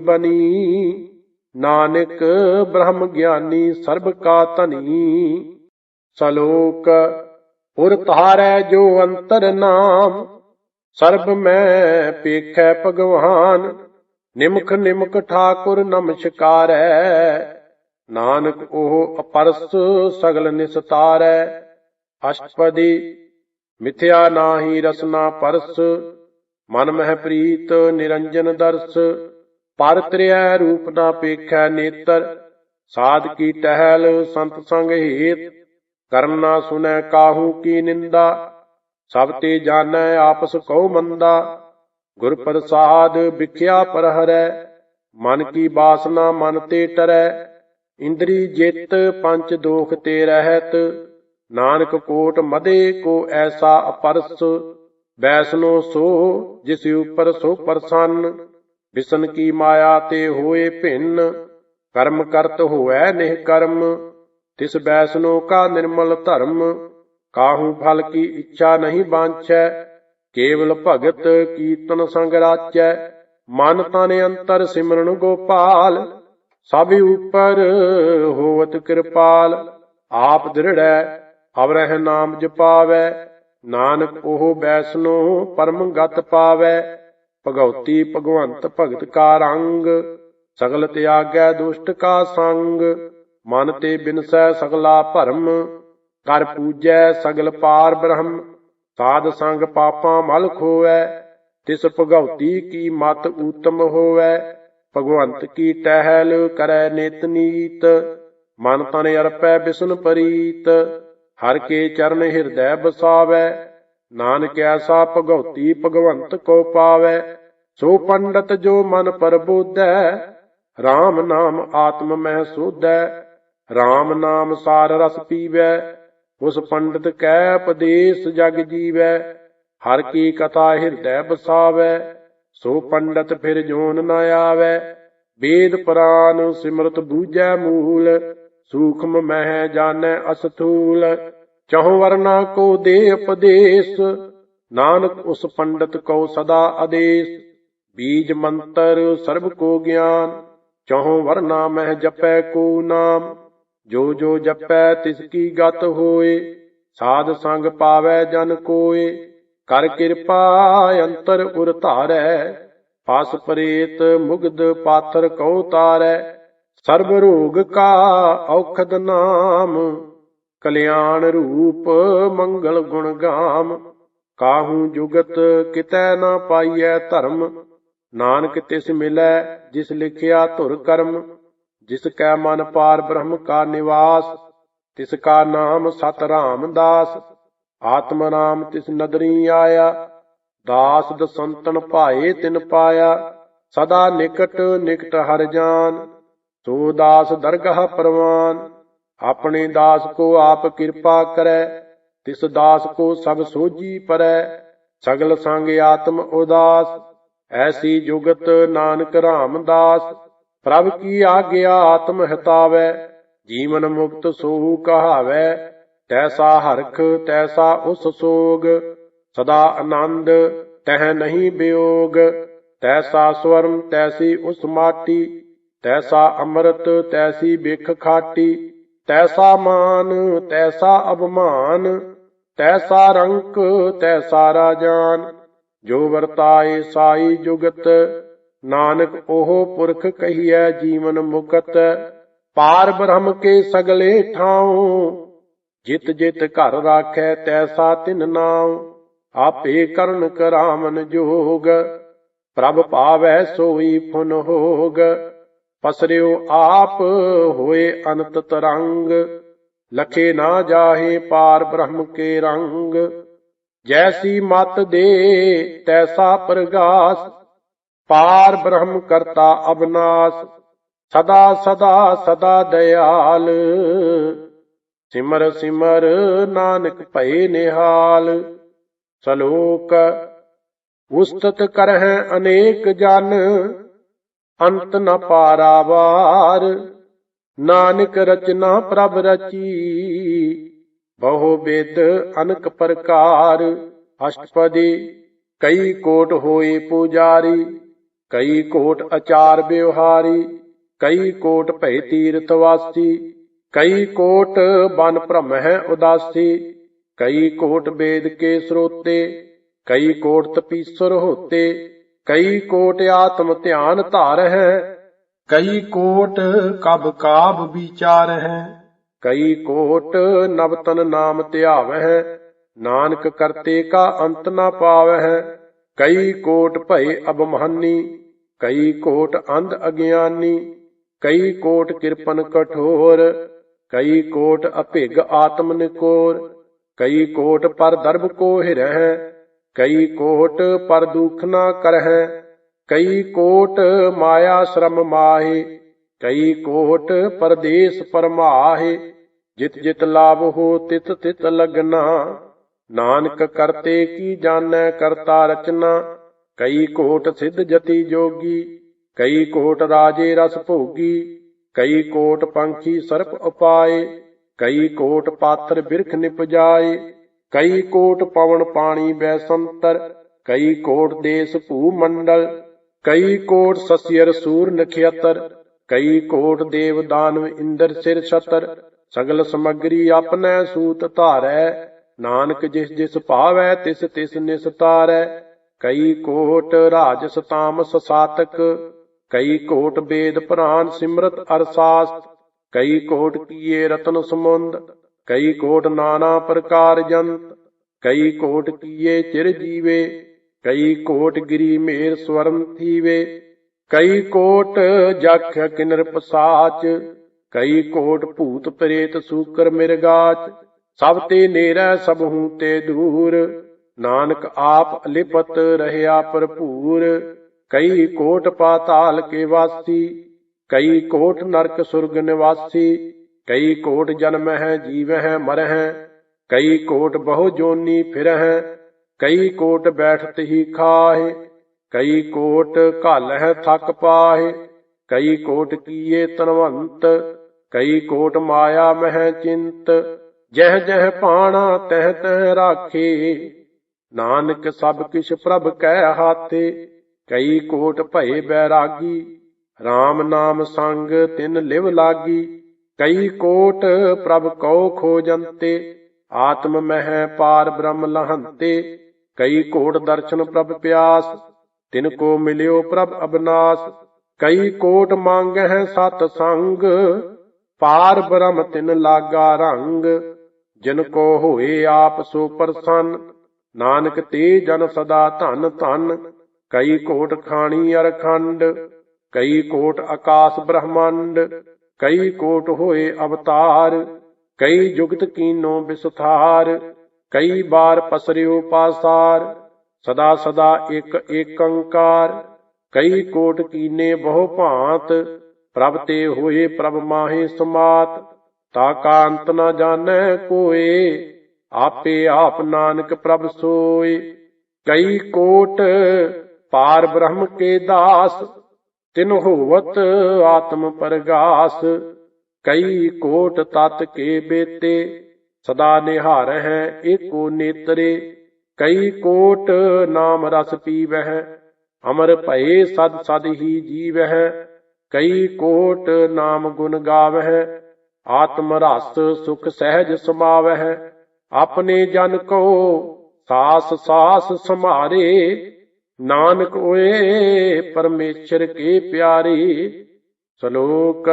बनी। नानक ब्रह्म ज्ञानी सर्ब का धनी। सलोक उर तारै जो अंतर नाम। सर्ब में पेखै भगवान। निमख निमख ठाकुर नमस्कारै। नानक ओह अपरस सगल निस्तारै। अष्टपदी मिथ्या नाहि रसना परस। मन मह प्रीत निरंजन दर्श। पर त्रिय रूप ना पेखै नेत्र। साध की टहल संत संग हेत। कर्म ना सुनै काहू की निंदा। सब ते जानै आपस कौ मंदा। गुर प्रसाद बिख्या पर हरै। मन की बासना मन ते टरै। इंद्री जित पंच दोख ते रहत। नानक कोट मदे को ऐसा अपरस। वैष्णो सो जिस ऊपर सो प्रसन्न। विष्ण की माया ते होए भिन्न। कर्म करत होए निष्कर्म। तिस वैष्णो का निर्मल धर्म। काहू फल की इच्छा नहीं बांछै। केवल भगत कीर्तन संग राचै। मन तन अंतर सिमरन गोपाल। सब ऊपर होवत कृपाल। आप दृढ़ अवरह नाम जपावै। नानक ओह वैष्णो परम गत पावै। भगवती भगवंत भगत का रंग। सगल त्यागै दुष्ट का संग। मन ते बिनसै सगला भरम। कर पूजै सगल पार ब्रह्म। साध संग पापां मल खोवै। तिस भगवती की मत उत्तम होवै। भगवंत की टहल करै नित नीत। मन तन अर्पै बिष्णु प्रीत। हर के चरण हिरदै बसावै। नानक ऐसा भगवती भगवंत को पावै। सो पंडित जो मन प्रबोधै। राम नाम आत्म मह सोधै। राम नाम सार रस पीवै। उस पंडित कै उपदेश जग जीवै। हर की कथा हिरदै बसावै। सो पंडित फिर जोन न आवै। वेद पुराण सिमरत बूझै मूल। सूक्ष्म मह जानै अस्थूल। चहुं वर्ना को दे उपदेश। नानक उस पंडित को सदा आदेश। बीज मंत्र सर्ब को ज्ञान। चहुं वर्ना मह जपै को नाम। जो जो जपै तिसकी गत होए। साध संग पावै जन कोय। कर कृपा अंतर उर धारै। पास परेत मुग्ध पाथर कौ तारै। सर्ब रोग का औखद नाम। कल्याण रूप मंगल गुण गाम। काहू जुगत कितै न पाइयै धर्म। नानक तिस मिलै जिस लिखिया धुर कर्म। जिस कै मन पार ब्रह्म का निवास। तिसका नाम सत रामदास। आत्म राम तिस नदरी आया। दास दसंतन भाए तिन पाया। सदा निकट निकट हर जान। सो दास दरगाह परवान। अपने दास को आप कृपा करै। तिस दास को सब सोझी परै। सगल संग आत्म उदास। ऐसी जुगत नानक रामदास। प्रभ की आज्ञा आत्म हितावै। जीवन मुक्त सोहु कहावै। तैसा हरख तैसा उस सोग। सदा आनंद तह नहीं वियोग। तैसा स्वरम तैसी उस माटी। तैसा अमृत तैसी बिख खाटी। तैसा मान तैसा अभिमान। तैसा रंक तैसा राजान। जो वर्ताए साई जुगत। नानक ओह पुरख कहिए जीवन मुकत। पार ब्रह्म के सगले ठाऊं। जित जित घर राखै तैसा तिन नाम। आपे करन करामन जोग। प्रभ पावै सोई फुन होग। पसरियो आप होए अनंत तरंग। लखे ना जाहे पार ब्रह्म के रंग। जैसी मत दे तैसा प्रगास। पार ब्रह्म करता अविनाश। सदा सदा सदा दयाल। सिमर सिमर नानक भये निहाल। सलोक उस्तत करह अनेक जन। अंत न पारावार। नानक रचना प्रभ रची। बहु वेद अनक प्रकार। अष्टपदी कई कोट होए पुजारी। ਕਈ ਕੋਟ ਅਚਾਰ ਵਿਵਹਾਰੀ, ਕਈ ਕੋਟ ਭਏ ਤੀਰਥ ਵਾਸੀ, ਕਈ ਕੋਟ ਬਨ ਭ੍ਰਮ ਹੈ ਉਦਾਸੀ, ਕਈ ਕੋਟ ਵੇਦ ਕੇ ਸਰੋਤੇ, ਕਈ ਕੋਟ ਤਪੀਸਰ ਹੋਤੇ, ਕਈ ਕੋਟ ਆਤਮ ਧਿਆਨ ਧਾਰ ਹੈ, ਕਈ ਕੋਟ ਕਬ ਕਾਬ ਵਿਚਾਰ ਹੈ, ਕਈ ਕੋਟ ਨਵਤਨ ਨਾਮ ਧਿਆਵਹਿ, ਨਾਨਕ ਕਰਤੇ ਕਾ ਅੰਤ ਨਾ ਪਾਵਹਿ, ਕਈ ਕੋਟ ਭਏ ਅਬਮਾਨੀ, ਕਈ ਕੋਟ ਅੰਧ ਅਗਿਆਨੀ, ਕਈ ਕੋਟ ਕਿਰਪਨ ਕਠੋਰ, ਕਈ ਕੋਟ ਅਭਿਗ ਆਤਮ ਨਿਕੋਰ, ਕਈ ਕੋਟ ਪਰ ਦਰਬ ਕੋ ਹਿਰਹਿ, ਕਈ ਕੋਟ ਪਰ ਦੁਖ ਨਾ ਕਰਹਿ, ਕਈ ਕੋਟ ਮਾਇਆ ਸ਼ਰਮ ਮਾਹੇ, ਕਈ ਕੋਟ ਪਰਦੇਸ ਪਰਮਾਹੇ, ਜਿਤ ਜਿਤ ਲਾਭ ਹੋ ਤਿਤ ਤਿਤ ਲਗਨਾ, ਨਾਨਕ ਕਰਤੇ ਕੀ ਜਾਣੈ ਕਰਤਾ ਰਚਨਾ, ਕਈ ਕੋਟ ਸਿੱਧ ਜਤੀ ਜੋਗੀ, ਕਈ ਕੋਟ ਰਾਜੇ ਰਸ ਭੋਗੀ, ਕਈ ਕੋਟ ਪੰਖੀ ਸਰਪ ਉਪਾਏ, ਕਈ ਕੋਟ ਪਾਤਰ ਬਿਰਖ ਨਿਪਜਾਏ, ਕਈ ਕੋਟ ਪਵਨ ਪਾਣੀ ਬੈਸੰਤਰ, ਕਈ ਕੋਟ ਦੇਸ ਭੂ ਮੰਡਲ, ਕਈ ਕੋਟ ਸਸਿਅਰ ਸੂਰ ਨਖਿਅਤਰ, ਕਈ ਕੋਟ ਦੇਵ ਦਾਨਵ ਇੰਦਰ ਸਿਰ ਛਤਰ, ਸਗਲ ਸਮਗਰੀ ਆਪਣੈ ਸੂਤ ਧਾਰੈ, ਨਾਨਕ ਜਿਸ ਜਿਸ ਭਾਵੈ ਤਿਸ ਤਿਸ ਨਿਸਤਾਰੈ, ਕਈ ਕੋਟ ਰਾਜਸ ਤਾਮਸ ਸਾਤਕ, ਕਈ ਕੋਟ ਵੇਦ ਪੁਰਾਨ ਸਿਮਰਤ ਅਰਸਾਸਤ, ਕਈ ਕੋਟ ਕੀਏ ਰਤਨ ਸਮੁੰਦ, ਕਈ ਕੋਟ ਨਾਨਾ ਪ੍ਰਕਾਰ ਜੰਤ, ਕਈ ਕੋਟ ਕੀਏ ਚਿਰ ਜੀਵੇ, ਕਈ ਕੋਟ ਗਿਰੀ ਮੇਰ ਸਵਰਨ ਥੀਵੇ, ਕਈ ਕੋਟ ਜਖ ਕਿਨਰ ਪਸਾਚ, ਕਈ ਕੋਟ ਭੂਤ ਪ੍ਰੇਤ ਸੂਕਰ ਮਿਰਗਾਚ, ਸਭ ਤੇ ਨੇਰੈ ਸਭਹੂ ਤੇ ਦੂਰ, ਨਾਨਕ ਆਪ ਅਲਿਪਤ ਰਹਿਆ ਭਰਪੂਰ, ਕਈ ਕੋਟ ਪਾਤਾਲ ਕੇ ਵਾਸੀ, ਕਈ ਕੋਟ ਨਰਕ ਸੁਰਗ ਨਿਵਾਸੀ, ਕਈ ਕੋਟ ਜਨਮਹਿ ਜੀਵਹਿ ਮਰਹਿ, ਕਈ ਕੋਟ ਬਹੁ ਜੋਨੀ ਫਿਰਹਿ, ਕਈ ਕੋਟ ਬੈਠਤ ਹੀ ਖਾਹਿ, ਕਈ ਕੋਟ ਘਾਲਹਿ ਥਕ ਪਾਹਿ, ਕਈ ਕੋਟ ਕੀਏ ਤਨਵੰਤ, ਕਈ ਕੋਟ ਮਾਇਆ ਮਹਿ ਚਿੰਤ, ਜਹ ਜਹ ਪਾਣਾ ਤਹ ਤਹ ਰਾਖੇ, ਨਾਨਕ ਸਭ ਕਿਛ ਪ੍ਰਭ ਕੈ ਹਾਥੇ, ਕਈ ਕੋਟ ਭਏ ਬੈਰਾਗੀ, RAM ਨਾਮ ਸੰਗ ਤਿਨ ਲਿਵ ਲਾਗੀ, ਕਈ ਕੋਟ ਪ੍ਰਭ ਕਉ ਖੋਜੰਤੇ, ਆਤਮ ਮਹਿ ਪਾਰ ਬ੍ਰਹਮ ਲਹੰਤੇ, ਕਈ ਕੋਟ ਦਰਸ਼ਨ ਪ੍ਰਭ ਪਿਆਸ, ਤਿਨ ਕੋ ਮਿਲਿਓ ਪ੍ਰਭ ਅਬਨਾਸ, ਕਈ ਕੋਟ ਮੰਗਹਿ ਸਤ ਸੰਗ, ਪਾਰ ਬ੍ਰਹਮ ਤਿਨ ਲਾਗਾ ਰੰਗ, ਜਿਨ ਕੋ ਹੋਏ ਆਪ ਸੋ ਪ੍ਰਸੰਨ, ਨਾਨਕ ਤੇ ਜਨ ਸਦਾ ਧਨ ਧਨ, ਕਈ ਕੋਟ ਖਾਣੀ ਅਰਖੰਡ, ਕਈ ਕੋਟ ਆਕਾਸ ਬ੍ਰਹਮੰਡ, ਕਈ ਕੋਟ ਹੋਏ ਅਵਤਾਰ, ਕਈ ਜੁਗਤ ਕੀਨੋ ਵਿਸਥਾਰ, ਕਈ ਬਾਰ ਪਸਰਿਓ ਪਾਸਾਰ, ਸਦਾ ਸਦਾ ਇਕ ਏਕੰਕਾਰ, ਕਈ ਕੋਟ ਕੀਨੇ ਬਹੁ ਭਾਂਤ, ਪ੍ਰਭ ਤੇ ਹੋਏ ਪ੍ਰਭ ਮਾਹੇ ਸਮਾਤ, ਤਾ ਕਾ ਅੰਤ ਨ ਜਾਣੈ ਕੋਏ, ਆਪੇ ਆਪ ਨਾਨਕ ਪ੍ਰਭ ਸੋਏ, ਕਈ ਕੋਟ ਪਾਰ ਬ੍ਰਹਮ ਕੇ ਦਾਸ, ਤਿਨ ਹੋਵਤ ਆਤਮ ਪਰਗਾਸ, ਕਈ ਕੋਟ ਤਤ ਕੇ ਬੇਤੇ, ਸਦਾ ਨਿਹਾਰਹਿ ਏਕੋ ਨੇਤਰੇ, ਕਈ ਕੋਟ ਨਾਮ ਰਸ ਪੀਵਹਿ, ਅਮਰ ਭਏ ਸਦ ਸਦ ਹੀ ਜੀਵਹਿ, ਕਈ ਕੋਟ ਨਾਮ ਗੁਣ ਗਾਵਹਿ, ਆਤਮ ਰਸ ਸੁਖ ਸਹਿਜ ਸਮਾਵਹਿ, ਆਪਣੇ ਜਨ ਕੋ ਸਾਸ ਸਾਸ ਸਮਾਰੇ, ਨਾਨਕ ਓਏ ਪਰਮੇਸ਼ਰ ਕੇ ਪਿਆਰੇ। ਸ਼ਲੋਕ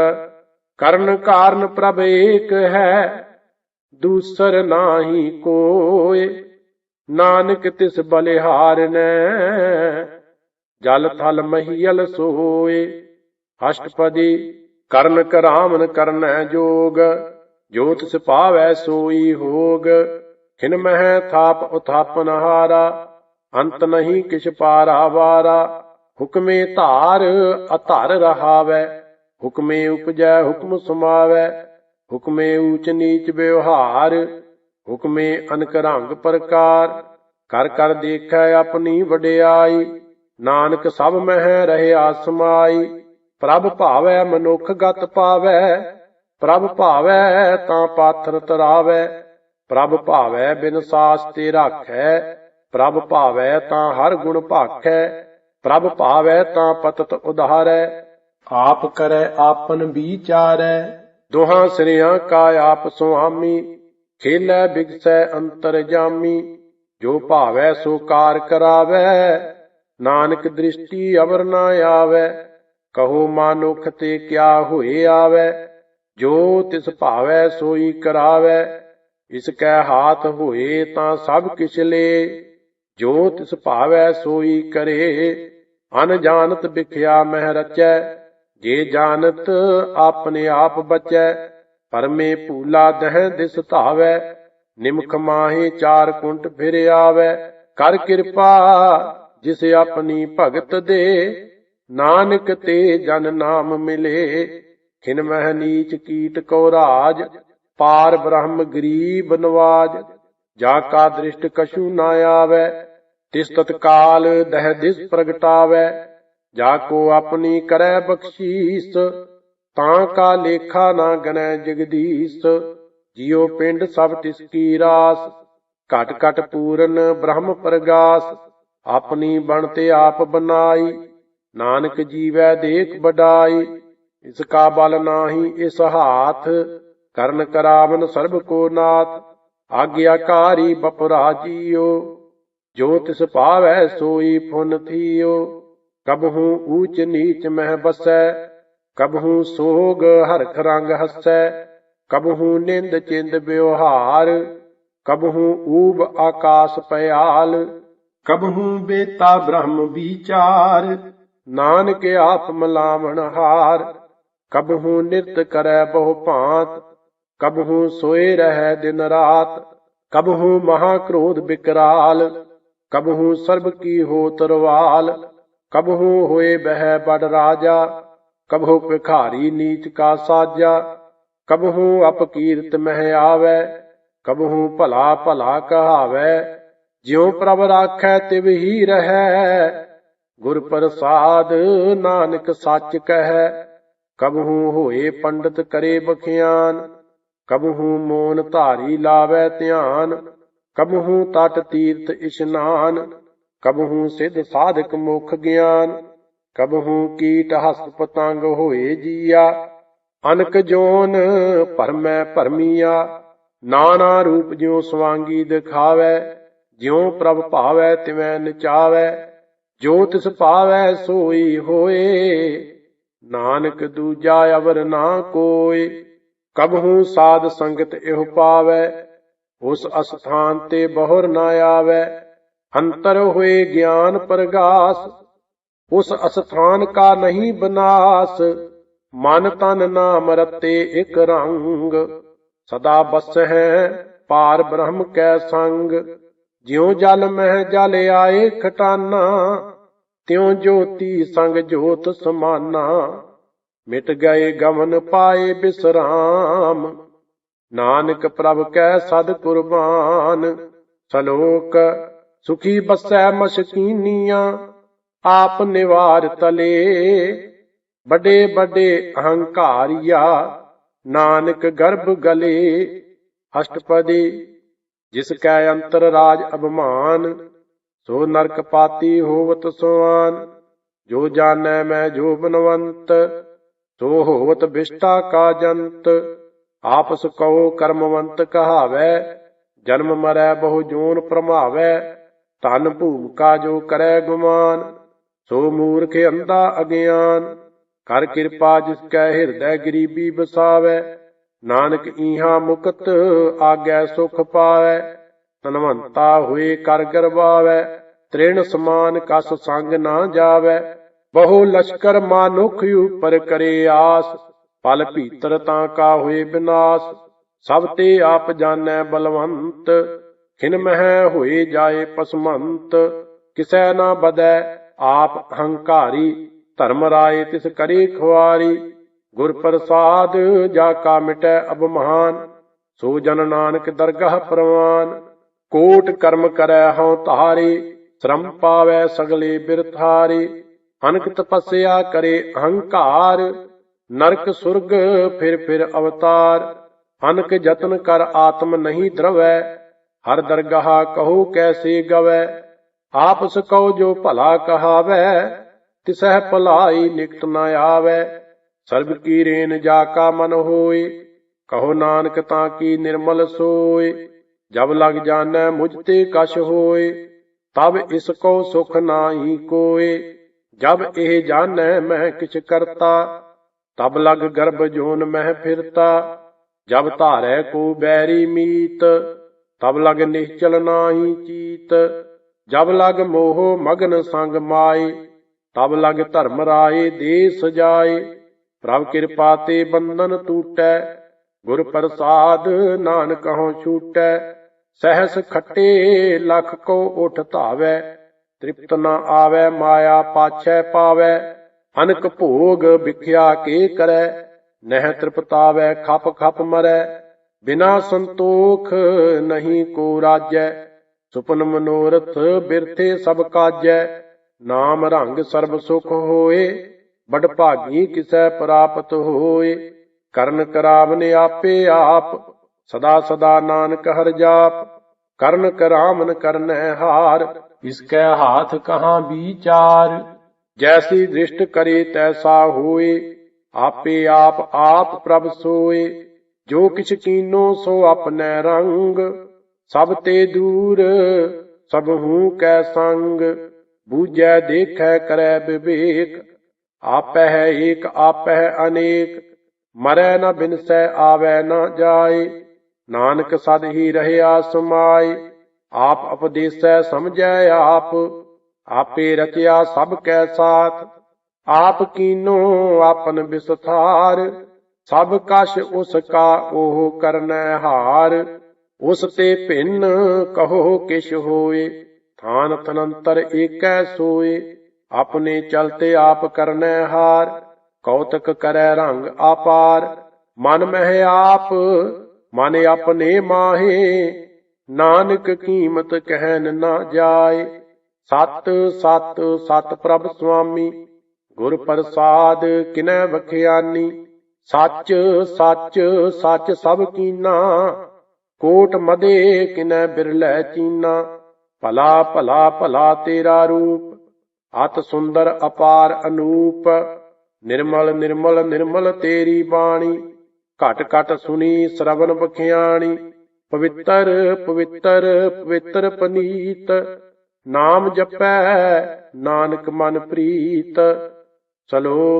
ਕਰਨ ਕਾਰਨ ਪ੍ਰਭ ਏਕ ਹੈ, ਦੂਸਰ ਨਾਹੀ ਕੋਇ, ਨਾਨਕ ਤਿਸ ਬਲਿਹਾਰਨੈ, ਜਲ ਥਲ ਮਹੀਲ ਸੋਏ। ਅਸ਼ਟਪਦੀ ਕਰਨ ਕਰਾਮਨ ਕਰਨੈ ਜੋਗ, ਜੋ ਤਿਸ ਪਾਵੈ ਸੋਈ ਹੋਗ, ਖਿਨ ਮਹਿ ਥਾਪ ਉਥਾਪਨ ਹਾਰਾ, ਅੰਤ ਨਹੀਂ ਕਿਛ ਪਾਰਾ ਵਾਰਾ। ਹੁਕਮੇ ਧਾਰ ਅਧਰ ਰਹਾਵੈ, ਹੁਕਮੇ ਉਪਜੈ ਹੁਕਮ ਸਮਾਵੈ, ਹੁਕਮੇ ਊਚ ਨੀਚ ਵਿਵਹਾਰ, ਹੁਕਮੇ ਅਨਕ ਰੰਗ ਪ੍ਰਕਾਰ। ਕਰ ਕਰ ਦੇਖੈ ਆਪਣੀ ਵਡਿਆਈ, ਨਾਨਕ ਸਭ ਮਹਿ ਰਹਿਆ ਸਮਾਈ। ਪ੍ਰਭ ਭਾਵੈ ਮਨੁੱਖ ਗਤ ਪਾਵੈ, ਪ੍ਰਭ ਭਾਵੈ ਤਾਂ ਪਾਥਰ ਤਰਾਵੈ। ਪ੍ਰਭ ਭਾਵੈ ਬਿਨ ਸਾਸ ਤੇ ਰਾਖੈ, ਪ੍ਰਭ ਭਾਵੈ ਤਾਂ ਹਰ ਗੁਣ ਭਾਖੈ। ਪ੍ਰਭ ਭਾਵੈ ਤਾਂ ਪਤਤ ਉਧਾਰੈ, ਆਪ ਕਰੈ ਆਪਨ ਵਿਚਾਰੈ। ਦੋਹਾਂ ਸਿਰਿਆਂ ਕਾ ਆਪ ਸੁਆਮੀ, ਖੇਲੈ ਬਿਗਸੈ ਅੰਤਰਜਾਮੀ। ਜੋ ਭਾਵੈ ਸੋ ਕਾਰ ਕਰਾਵੈ, ਨਾਨਕ ਦ੍ਰਿਸ਼ਟੀ ਅਵਰ ਨਾ ਆਵੈ। ਕਹੋ ਮਾਨੁਖ ਤੇ ਕਿਆ ਹੋਏ ਆਵੈ, ਜੋ ਤਿਸ ਭਾਵੈ ਸੋਈ ਕਰਾਵੈ। ਇਸ ਕੈ ਹਾਥ ਹੋਏ ਤਾਂ ਸਭ ਕਿਛ ਲੇ, ਜੋ ਤਿਸ ਭਾਵੈ ਸੋਈ ਕਰੇ। ਅਨਜਾਨਤ ਬਿਖਿਆ ਮਹਿ ਰਚੈ, ਜੇ ਜਾਣਤ ਆਪਣੇ ਆਪ ਬਚੈ। ਪਰਮੇ ਭੂਲਾ ਦਹਿ ਦਿਸ ਧਾਵੈ, ਨਿਮਖ ਮਾਹੇ ਚਾਰ ਕੁੰਟ ਫਿਰ ਆਵੈ। ਕਰ ਕਿਰਪਾ ਜਿਸ ਆਪਣੀ ਭਗਤ ਦੇ, ਨਾਨਕ ਤੇ ਜਨ ਨਾਮ ਮਿਲੇ। ਖਿਨ ਮਹਿ ਨੀਚ ਕੀਟ ਕੋ ਰਾਜ, ਪਾਰ ਬ੍ਰਹਮ ਗਰੀਬ ਨਵਾਜ। ਜਾ ਕਾ ਦ੍ਰਿਸ਼ਟ ਕਛੂ ਨਾ ਆਵੈ, ਤਿਸ ਤਤਕਾਲ ਦਹਿ ਦਿਸ ਪ੍ਰਗਟਾਵੈ। ਜਾ ਕੋ ਆਪਣੀ ਕਰੈ ਬਖਸ਼ੀਸ, ਤਾਂ ਕਾ ਲੇਖਾ ਨਾ ਗਨੈ ਜਗਦੀਸ਼। ਜਿਉ ਪਿੰਡ ਸਭ ਤਿਸ ਕੀ ਰਾਸ, ਘਟ ਘਟ ਪੂਰਨ ਬ੍ਰਹਮ ਪ੍ਰਗਾਸ। ਆਪਣੀ ਬਣਤੇ ਆਪ ਬਨਾਈ, ਨਾਨਕ ਜੀਵੈ ਦੇਖ ਬਡਾਈ। ਇਸ ਕਾ ਬਲ ਨਾਹੀ ਇਸ ਹਾਥ, ਕਰਨ ਕਰਾਵਨ ਸਰਬ ਕੋ ਨਾਥ। ਆਗਿਆਕਾਰੀ ਬਪੁਰਾ ਜੀਓ, ਜੋ ਤਿਸ ਭਾਵੈ ਸੋਈ ਪੁਨ ਥੀਓ। ਕਬਹੂ ਊਚ ਨੀਚ ਮਹਿ ਬਸੈ, ਕਬਹੂ ਸੋਗ ਹਰਖ ਰੰਗ ਹਸੈ। ਕਬਹੂ ਨਿੰਦ ਚਿੰਦ ਵਿਵਹਾਰ, ਕਬਹੂ ਊਬ ਆਕਾਸ ਪयाल। ਕਬਹੂ ਬੇਤਾ ਬ੍ਰਹਮ ਵਿਚਾਰ, ਨਾਨਕ ਆਪ ਮਲਾਵਣ ਹਾਰ। ਕਬਹੂ ਨਿਤ ਕਰੈ ਬਹੁ ਭਾਂਤ, ਕਬਹੂ ਸੋਏ ਰਹਿ ਦਿਨ ਰਾਤ। ਕਬਹੂ ਮਹਾ ਕ੍ਰੋਧ ਬਿਕਰਾਲ, ਕਬਹੂ ਸਰਬ ਕੀ ਹੋ ਤਰਵਾਲ। ਕਬਹੂ ਹੋਏ ਬਹਿ ਬੜ ਰਾਜਾ, ਕਬਹੂ ਭਿਖਾਰੀ ਨੀਚ ਕਾ ਸਾਜਾ। ਕਬਹੂ ਅਪਕੀਰਤ ਮਹਿ ਆਵੈ, ਕਬਹੂ ਭਲਾ ਭਲਾ ਕਹਾਵੈ। ਜਿਉ ਪ੍ਰਭ ਰਾਖੈ ਤਿਵ ਹੀ ਰਹੈ, ਗੁਰ ਪ੍ਰਸਾਦ ਨਾਨਕ ਸੱਚ ਕਹੈ। ਕਬਹੂ ਹੋਏ ਪੰਡਤ ਕਰੇ ਬਖਿਆਨ, ਕਬਹੂ ਮੋਨ ਧਾਰੀ ਲਾਵੈ ਧਿਆਨ। ਕਬਹੂ ਤਟ ਤੀਰਥ ਇਸ਼ਨਾਨ, ਕਬਹੂ ਸਿਧ ਸਾਧਕ ਮੁਖ ਗਿਆਨ। ਕਬਹੂ ਕੀਟ ਹਸਤ ਪਤੰਗ ਹੋਏ ਜੀਆ, ਅਨਕ ਜੋਨ ਭਰਮੈ ਭਰਮੀਆ। ਨਾਨਾ ਰੂਪ ਜਿਉ ਸਵਾਂਗੀ ਦਿਖਾਵੈ, ਜਿਉ ਪ੍ਰਭ ਭਾਵੈ ਤਿਵੈ ਨਚਾਵੈ। ਜੋ ਤਿਸ ਭਾਵੈ ਸੋਈ ਹੋਏ, ਨਾਨਕ ਦੂਜਾ ਅਵਰ ਨਾ ਕੋਇ। ਕਬਹੂ ਸਾਧ ਸੰਗਤ ਇਹੋ ਪਾਵੈ, ਉਸ ਅਸਥਾਨ ਤੇ ਬਹੁਰ ਨਾ ਆਵੈ। ਅੰਤਰ ਹੋਏ ਗਿਆਨ ਪ੍ਰਗਾਸ, ਉਸ ਅਸਥਾਨ ਕਾ ਨਹੀਂ ਬਨਾਸ। ਮਨ ਤਨ ਨਾਮ ਰਤੇ ਇਕ ਰੰਗ, ਸਦਾ ਬਸਹਿ ਪਾਰ ਬ੍ਰਹਮ ਕੈ ਸੰਗ। ਜਿਉ ਜਲ ਮਹਿ ਜਲ ਆਏ ਖਟਾਨਾ, ਤਿਉ ਜੋਤੀ ਸੰਗ ਜੋਤ ਸਮਾਨਾ। ਮਿਟ ਗਏ ਗਮਨ ਪਾਏ ਬਿਸਰਾਮ, ਨਾਨਕ ਪ੍ਰਭ ਕੈ ਸਦ ਕੁਰਬਾਨ। ਸਲੋਕ ਸੁਖੀ ਬਸੈ ਮਸਕੀਨੀਆਂ, ਆਪ ਨਿਵਾਰ ਤਲੇ। ਵੱਡੇ ਵੱਡੇ ਅਹੰਕਾਰੀਆ, ਨਾਨਕ ਗਰਭ ਗਲੇ। ਅਸ਼ਟਪਦੀ ਜਿਸ ਕੈ ਅੰਤਰ ਰਾਜ ਅਭਮਾਨ, ਸੋ ਨਰਕ ਪਾਤੀ ਹੋਵਤ ਸੁਆਨ। ਜੋ ਜਾਣੈ ਮੈਂ ਜੋ ਬਨਵੰਤ, ਸੋ ਹੋਵਤ ਬਿਸ਼ਟਾ ਕਾ ਜੰਤ। ਆਪਸ ਕਹੋ ਕਰਮਵੰਤ ਕਹਾਵੈ, ਜਨਮ ਮਰੈ ਬਹੁ ਜੋਨ ਭਰਮਾਵੈ। ਧਨ ਭੂਮਿਕਾ ਜੋ ਕਰੈ ਗੁਮਾਨ, ਸੋ ਮੂਰਖ ਅੰਧਾ ਅਗਿਆਨ। ਕਰ ਕਿਰਪਾ ਜਿਸ ਕੈ ਹਿਰਦੈ ਗਰੀਬੀ ਬਸਾਵੈ, ਨਾਨਕ ਈਹਾ ਮੁਕਤ ਆਗੈ ਸੁਖ ਪਾਵੈ। ਧਨਵੰਤਾ ਹੋਏ ਕਰ ਗਰਬਾਵੈ, ਤ੍ਰਿਣ ਸਮਾਨ ਕਸ ਸੰਗ ਨਾ ਜਾਵੈ। ਬਹੁ ਲਸ਼ਕਰ ਮਾਨੁਖ ਉਪਰ ਕਰੇ ਆਸ, ਪਲ ਭੀਤਰ ਤਾਂ ਕਾ ਹੋਏ ਬਿਨਾਸ਼। ਸਭ ਤੇ ਆਪ ਜਾਣੈ ਬਲਵੰਤ, ਖਿਨ ਮਹਿ ਹੋਏ ਜਾਏ ਪਸਮੰਤ। ਕਿਸੈ ਨਾ ਬਦੈ ਆਪ ਅਹੰਕਾਰੀ, ਧਰਮ ਰਾਏ ਤਿਸ ਕਰੇ ਖੁਆਰੀ। ਗੁਰ ਪ੍ਰਸਾਦ ਜਾ ਕਾ ਮਿਟੈ ਅਭਮਾਨ, ਸੋ ਜਨ ਨਾਨਕ ਦਰਗਾਹ ਪ੍ਰਵਾਨ। ਕੋਟ ਕਰਮ ਕਰੈ ਹਉ ਧਾਰੇ, ਸ਼ਰਮ ਪਾਵੈ ਸਗਲੇ ਬਿਰਥਾਰੇ। ਅਨਕ ਤਪੱਸਿਆ ਕਰੇ ਅਹੰਕਾਰ, ਨਰਕ ਸੁਰਗ ਫਿਰ ਫਿਰ ਅਵਤਾਰ। ਅਨਕ ਜਤਨ ਕਰ ਆਤਮ ਨਹੀਂ ਦਰਵੈ, ਹਰ ਦਰਗਾਹ ਕਹੋ ਕੈਸੇ ਗਵੈ। ਆਪਸ ਕਉ ਜੋ ਭਲਾ ਕਹਾਵੈ, ਤਿਸਹਿ ਭਲਾਈ ਨਿਕਟ ਨ ਆਵੈ। ਸਰਬ ਕੀ ਰੇਨ ਜਾ ਕਾ ਮਨ ਹੋਏ, ਕਹੋ ਨਾਨਕ ਤਾਂ ਕੀ ਨਿਰਮਲ ਸੋਏ। ਜਬ ਲਗ ਜਾਣੈ ਮੁਝ ਤੇ ਕਛ ਹੋਏ, ਤਬ ਇਸ ਕੋ ਸੁਖ ਨਾਹੀ ਕੋਏ। ਜਬ ਇਹ ਜਾਣੈ ਮੈਂ ਕਿਛ ਕਰਤਾ, ਤਬ ਲਗ ਗਰਭ ਜੋਨ ਮਹਿ ਫਿਰਤਾ। ਜਬ ਧਾਰੈ ਕੋ ਬੈਰੀ ਮੀਤ, ਤਬ ਲਗ ਨਿਸ਼ਚਲ ਨਾਹੀ ਚੀਤ। ਜਬ ਲਗ ਮੋਹ ਮਗਨ ਸੰਗ ਮਾਏ, ਤਬ ਲਗ ਧਰਮ ਰਾਏ ਦੇ ਸਜਾਏ। ਪ੍ਰਭ ਕਿਰਪਾ ਤੇ ਬੰਧਨ ਟੂਟੈ, ਗੁਰ ਪ੍ਰਸਾਦ ਨਾਨਕਹੁ ਛੂਟੈ। ਸਹਿਸ ਖੱਟੇ ਲਖ ਕੋ ਉਠ ਧਾਵੈ, ਤ੍ਰਿਪਤ ਨ ਆਵੈ ਮਾਇਆ ਪਾਛੈ ਪਾਵੈ। ਅਨਕ ਭੋਗ ਵਿਖਿਆ ਕੇ ਕਰੈ, ਨਹਿ ਤ੍ਰਿਪਤਾਵੈ ਖਪ ਖਪ ਮਰੈ। ਬਿਨਾ ਸੰਤੋਖ ਨਹੀਂ ਕੋ ਰਾਜੈ, ਸੁਪਨ ਮਨੋਰਥ ਬਿਰਥੇ ਸਭ ਕਾਜੈ। ਨਾਮ ਰੰਗ ਸਰਬ ਸੁਖ ਹੋਏ, ਬੜ ਭਾਗੀ ਕਿਸੈ ਪ੍ਰਾਪਤ ਹੋਏ। ਕਰਨ ਕਰਾਵਨ ਆਪੇ ਆਪ, ਸਦਾ ਸਦਾ ਨਾਨਕ ਹਰਿ ਜਾਪ। ਕਰਨ ਕਰਾਵਨ ਕਰਨੈ ਹਾਰ, ਇਸਕੈ ਹਾਥ ਕਹਾਂ ਵਿਚਾਰ। ਜੈਸੀ ਦ੍ਰਿਸ਼ਟ ਕਰੇ ਤੈਸਾ ਹੋਏ, ਆਪੇ ਆਪ ਆਪ ਪ੍ਰਭ ਸੋਏ। ਜੋ ਕਿਛ ਕੀਨੋ ਸੋ ਆਪਣੈ ਰੰਗ, ਸਭ ਤੇ ਦੂਰ ਸਭਹੂ ਕੈ ਸੰਗ। ਬੂਝੈ ਦੇਖੈ ਕਰੈ ਵਿਵੇਕ, ਆਪੈ ਏਕ ਆਪੈ ਅਨੇਕ। ਮਰੈ ਨ ਬਿਨਸੈ ਆਵੈ ਨ ਜਾਏ, ਨਾਨਕ ਸਦ ਹੀ ਰਹਿਆ ਸਮਾਏ। ਆਪ ਉਪਦੇਸੈ ਸਮਝੈ ਆਪ, ਆਪੇ ਰਚਿਆ ਸਭ ਕੈ ਸਾਥ। ਆਪ ਕੀਨੋ ਆਪਨ ਵਿਸਥਾਰ, ਸਭ ਕਛ ਉਸ ਕਾ ਉਹ ਕਰਨੈ ਹਾਰ। ਉਸ ਤੇ ਭਿੰਨ ਕਹੋ ਕਿਛ ਹੋਏ, ਥਾਨ ਤਨੰਤਰ ਏਕੈ ਸੋਏ। ਆਪਣੇ ਚਲਤੇ ਆਪ ਕਰਨੈ ਹਾਰ, ਕੌਤਕ ਕਰੈ ਰੰਗ ਆਪਾਰ। ਮਨ ਮਹਿ ਆਪ ਮਨ ਆਪਣੇ ਮਾਹੇ, ਨਾਨਕ ਕੀਮਤ ਕਹਿਨ ਨਾ ਜਾਏ। ਸਤ ਸਤ ਸਤ ਪ੍ਰਭ ਸੁਆਮੀ, ਗੁਰ ਪ੍ਰਸਾਦ ਕਿਨੈ ਵਖਿਆਨੀ। ਸੱਚ ਸੱਚ ਸੱਚ ਸਭ ਕੀਨਾ, ਕੋਟ ਮਦੇ ਕਿਨੈ ਬਿਰਲੈ ਚੀਨਾ। ਭਲਾ ਭਲਾ ਭਲਾ ਤੇਰਾ ਰੂਪ, ਅਤ ਸੁੰਦਰ ਅਪਾਰ ਅਨੂਪ। ਨਿਰਮਲ ਨਿਰਮਲ ਨਿਰਮਲ ਤੇਰੀ ਬਾਣੀ, ਘਟ ਘਟ ਸੁਣੀ ਸਰਵਨ ਬਖਿਆਣੀ। ਪਵਿੱਤਰ ਪਵਿੱਤਰ ਪਵਿੱਤਰ ਪਨੀਤ, ਨਾਮ ਜਪੈ ਨਾਨਕ ਮਨ ਪ੍ਰੀਤ। ਸਲੋਕ